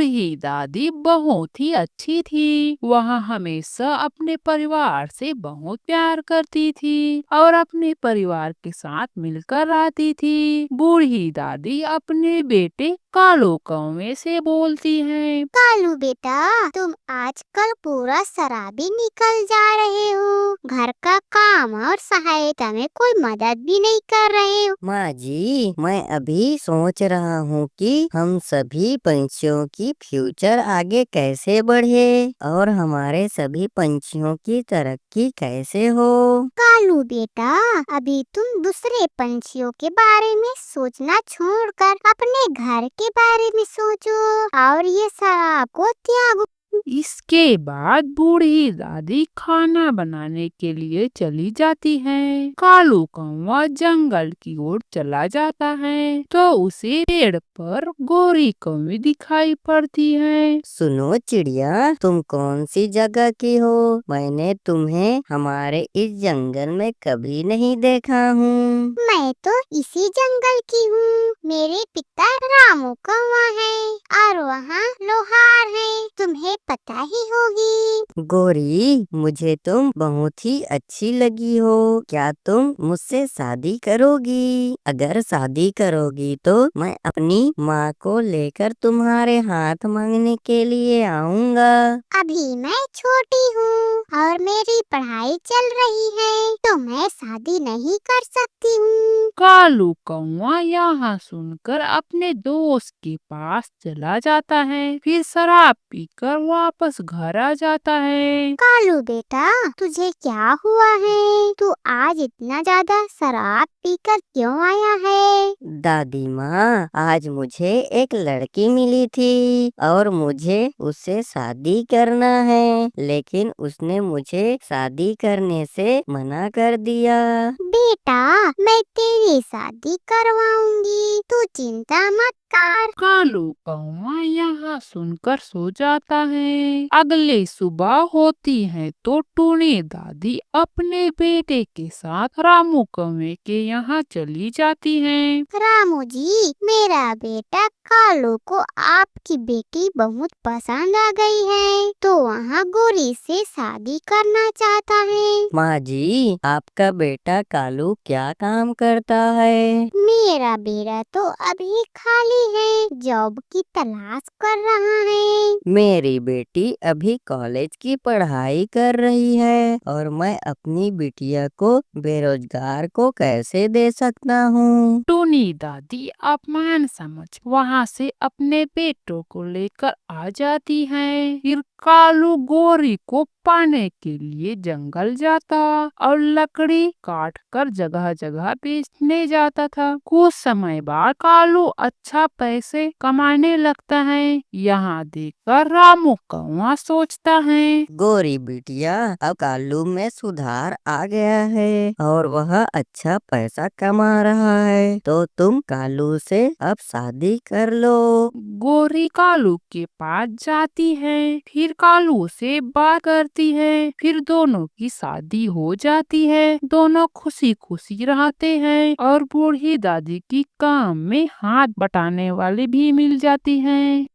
बूढ़ी दादी बहुत ही अच्छी थी। वह हमेशा अपने परिवार से बहुत प्यार करती थी और अपने परिवार के साथ मिलकर रहती थी। बूढ़ी दादी अपने बेटे कालू कौवे से बोलती है। कालू बेटा, तुम आजकल पूरा शराबी निकल जा रहे हो। घर का काम और सहायता में कोई मदद भी नहीं कर रहे हो। माँ जी, मैं अभी सोच रहा हूँ कि हम सभी पंछियों की फ्यूचर आगे कैसे बढ़े और हमारे सभी पंछियों की तरक्की कैसे हो। कालू बेटा, अभी तुम दूसरे पंछियों के बारे में सोचना छोड़कर अपने घर के बारे में सोचो और ये शराब को त्यागो। इसके बाद बूढ़ी दादी खाना बनाने के लिए चली जाती है। कालू कौवा जंगल की ओर चला जाता है तो उसे पेड़ पर गोरी कौवी दिखाई पड़ती है। सुनो चिड़िया, तुम कौन सी जगह की हो? मैंने तुम्हें हमारे इस जंगल में कभी नहीं देखा हूँ। मैं तो इसी जंगल की हूँ। मेरे पिता रामू कौवा है और वहाँ लोहार है, तुम्हें पता ही होगी। गोरी, मुझे तुम बहुत ही अच्छी लगी हो। क्या तुम मुझसे शादी करोगी? अगर शादी करोगी तो मैं अपनी माँ को लेकर तुम्हारे हाथ मांगने के लिए आऊँगा। अभी मैं छोटी हूँ और मेरी पढ़ाई चल रही है, तो मैं शादी नहीं कर सकती हूँ। कालू कौवा यहाँ सुनकर अपने दोस्त के पास चला जाता है, फिर शराब पीकर वापस घर आ जाता है। कालू बेटा, तुझे क्या हुआ है? तू आज इतना ज्यादा शराब पीकर क्यों आया है? दादी माँ, आज मुझे एक लड़की मिली थी और मुझे उससे शादी करना है, लेकिन उसने मुझे शादी करने से मना कर दिया। बेटा, मैं तेरी शादी करवाऊंगी, तू चिंता मत कर। कालू कौवा यहाँ सुनकर सो जाता है। अगले सुबह होती है तो टूनी दादी अपने बेटे के साथ रामू कौवे के यहाँ चली जाती है। रामू जी, मेरा बेटा कालू को आपकी बेटी बहुत पसंद आ गई है, तो वहाँ गोरी से शादी करना चाहता है। माँ जी, आपका बेटा कालू क्या काम करता है? मेरा बेटा तो अभी खाली है, जॉब की तलाश कर रहा है। मेरी बेटी अभी कॉलेज की पढ़ाई कर रही है और मैं अपनी बिटिया को बेरोजगार को कैसे दे सकता हूँ? टूनी दादी अपमान समझ वहाँ से अपने बेटों को लेकर आ जाती है। फिर कालू गोरी को पाने के लिए जंगल जाता और लकड़ी काट कर जगह जगह बेचने जाता था। कुछ समय बाद कालू अच्छा पैसे कमाने लगता है। यहाँ देखकर रामू कौवा सोचता है। गोरी बिटिया, अब कालू में सुधार आ गया है और वह अच्छा पैसा कमा रहा है, तो तुम कालू से अब शादी कर लो। गोरी कालू के पास जाती है, फिर कालू से बात करती है, फिर दोनों की शादी हो जाती है। दोनों खुशी खुशी रहते हैं और बूढ़ी दादी की काम में हाथ बटाने वाली भी मिल जाती हैं।